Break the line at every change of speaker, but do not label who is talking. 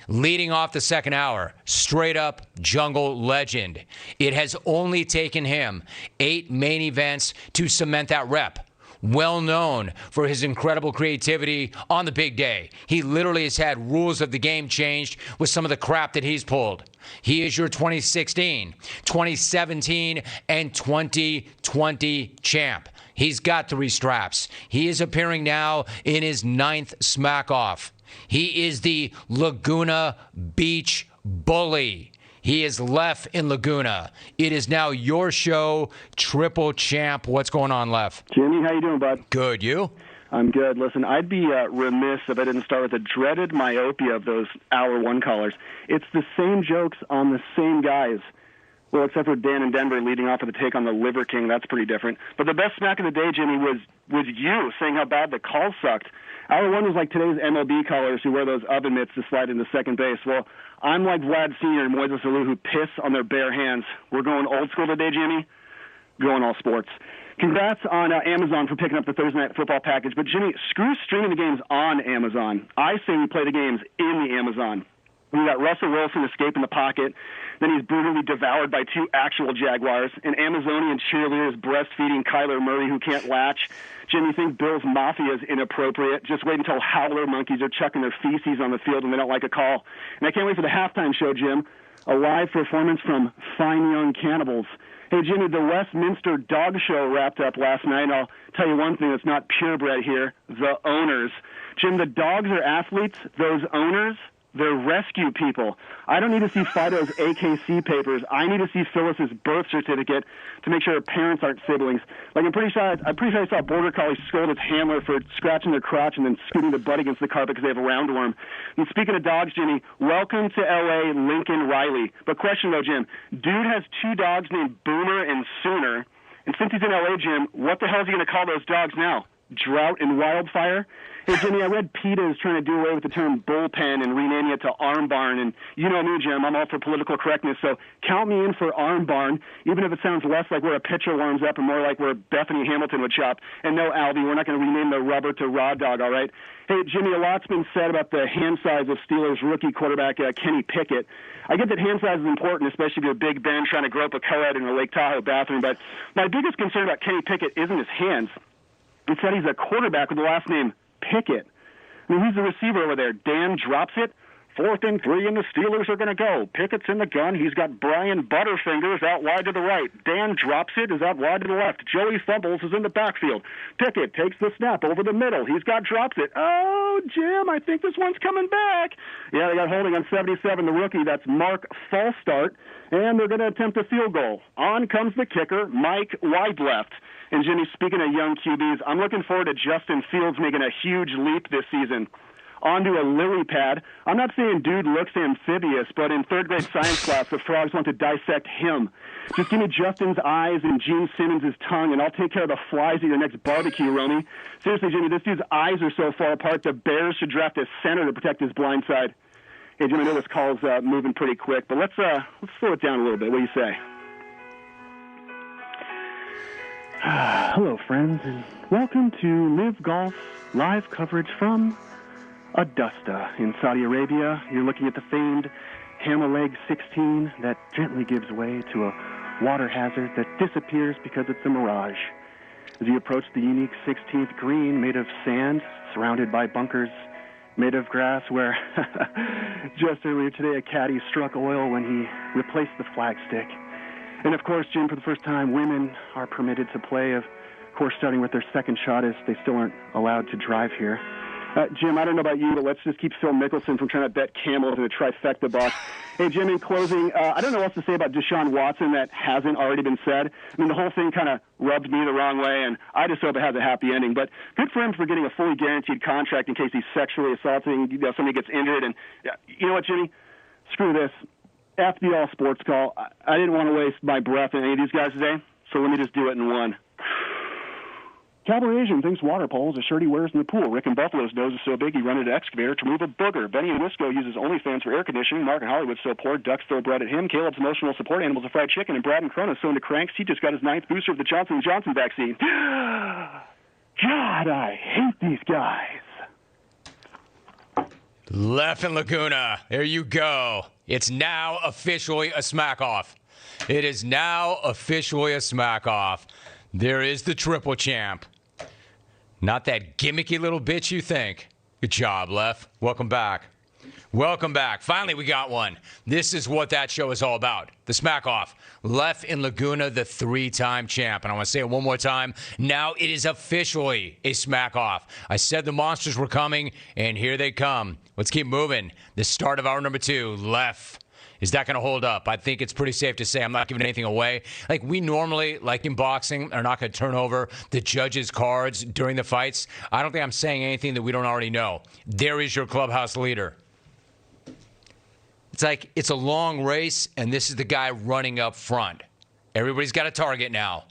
Leading off the second hour, straight up jungle legend. It has only taken him 8 main events to cement that rep. Well known for his incredible creativity on the big day. He literally has had rules of the game changed with some of the crap that he's pulled. He is your 2016, 2017, and 2020 champ. He's got 3 straps. He is appearing now in his 9th Smackoff. He is the Laguna Beach Bully. He is Leff in Laguna. It is now your show, Triple Champ. What's going on, Leff?
Jimmy, how you doing, bud?
Good. You?
I'm good. Listen, I'd be remiss if I didn't start with the dreaded myopia of those Hour 1 callers. It's the same jokes on the same guys. Well, except for Dan in Denver leading off with a take on the Liver King. That's pretty different. But the best smack of the day, Jimmy, was you saying how bad the call sucked. Hour 1 was like today's MLB callers who wear those oven mitts to slide into second base. Well, I'm like Vlad Sr. and Moises Alou who piss on their bare hands. We're going old school today, Jimmy. Going all sports. Congrats on Amazon for picking up the Thursday Night Football package. But, Jimmy, screw streaming the games on Amazon. I say we play the games in the Amazon. We got Russell Wilson escaping the pocket. Then he's brutally devoured by 2 actual Jaguars. An Amazonian cheerleader is breastfeeding Kyler Murray, who can't latch. Jim, you think Bill's Mafia is inappropriate? Just wait until howler monkeys are chucking their feces on the field when they don't like a call. And I can't wait for the halftime show, Jim. A live performance from Fine Young Cannibals. Hey, Jimmy, the Westminster Dog Show wrapped up last night, and I'll tell you one thing that's not purebred here, the owners. Jim, the dogs are athletes. Those owners, they're rescue people. I don't need to see Fido's AKC papers. I need to see Phyllis's birth certificate to make sure her parents aren't siblings. Like, I'm pretty sure I saw a Border Collie scold its handler for scratching their crotch and then scooting the butt against the carpet because they have a roundworm. And speaking of dogs, Jimmy, welcome to L.A., Lincoln Riley. But question, though, Jim, dude has 2 dogs named Boomer and Sooner. And since he's in L.A., Jim, what the hell is he going to call those dogs now? Drought and Wildfire? Hey, Jimmy, I read PETA is trying to do away with the term bullpen and renaming it to arm barn. And you know me, Jim, I'm all for political correctness, so count me in for arm barn, even if it sounds less like where a pitcher warms up and more like where Bethany Hamilton would shop. And no, Albie, we're not going to rename the rubber to Raw Dog, all right? Hey, Jimmy, a lot's been said about the hand size of Steelers rookie quarterback Kenny Pickett. I get that hand size is important, especially if you're Big Ben trying to grow up a co-ed in a Lake Tahoe bathroom, but my biggest concern about Kenny Pickett isn't his hands. It's that he's a quarterback with the last name Pickett. I mean, who's the receiver over there? Dan drops it. 4th and 3, and the Steelers are going to go. Pickett's in the gun. He's got Brian Butterfingers out wide to the right. Dan drops it, is out wide to the left. Joey Fumbles is in the backfield. Pickett takes the snap over the middle. He's got drops it. Oh, Jim, I think this one's coming back. Yeah, they got holding on 77, the rookie. That's Mark Falstart, and they're going to attempt a field goal. On comes the kicker, Mike wide left. And, Jimmy, speaking of young QBs, I'm looking forward to Justin Fields making a huge leap this season. Onto a lily pad. I'm not saying dude looks amphibious, but in 3rd grade science class, the frogs want to dissect him. Just give me Justin's eyes and Gene Simmons' tongue, and I'll take care of the flies at your next barbecue, Romy. Seriously, Jimmy, this dude's eyes are so far apart, the Bears should draft a center to protect his blind side. Hey, Jimmy, I know this call's moving pretty quick, but let's slow it down a little bit. What do you say? Hello, friends, and welcome to Live Golf live coverage from Adusta in Saudi Arabia. You're looking at the famed Hammer Leg 16 that gently gives way to a water hazard that disappears because it's a mirage. As you approach the unique 16th green made of sand, surrounded by bunkers made of grass, where just earlier today a caddy struck oil when he replaced the flagstick. And, of course, Jim, for the first time, women are permitted to play, of course, starting with their second shot, as they still aren't allowed to drive here. Jim, I don't know about you, but let's just keep Phil Mickelson from trying to bet Camel to the trifecta box. Hey, Jim, in closing, I don't know what else to say about Deshaun Watson that hasn't already been said. I mean, the whole thing kind of rubbed me the wrong way, and I just hope it has a happy ending. But good for him for getting a fully guaranteed contract in case he's sexually assaulting, somebody gets injured. And you know what, Jimmy? Screw this. After the all-sports call, I didn't want to waste my breath on any of these guys today, so let me just do it in one. Cowboy Asian thinks water polo is a shirt he wears in the pool. Rick in Buffalo's nose is so big he rented an excavator to remove a booger. Benny in Wisco uses OnlyFans for air conditioning. Mark in Hollywood's so poor, ducks throw bread at him. Caleb's emotional support animals are fried chicken. And Brad in Corona's so into cranks, he just got his 9th booster of the Johnson & Johnson vaccine. God, I hate these guys.
Leff and Laguna. There you go. It's now officially a Smackoff. It is now officially a Smackoff. There is the triple champ. Not that gimmicky little bitch you think. Good job, Leff. Welcome back. Welcome back. Finally, we got one. This is what that show is all about. The Smackoff. Leff and Laguna, the 3-time champ. And I want to say it one more time. Now it is officially a Smackoff. I said the monsters were coming, and here they come. Let's keep moving. The start of hour number 2. Leff. Is that going to hold up? I think it's pretty safe to say I'm not giving anything away. Like we normally, like in boxing, are not going to turn over the judges' cards during the fights. I don't think I'm saying anything that we don't already know. There is your clubhouse leader. It's like it's a long race, and this is the guy running up front. Everybody's got a target now.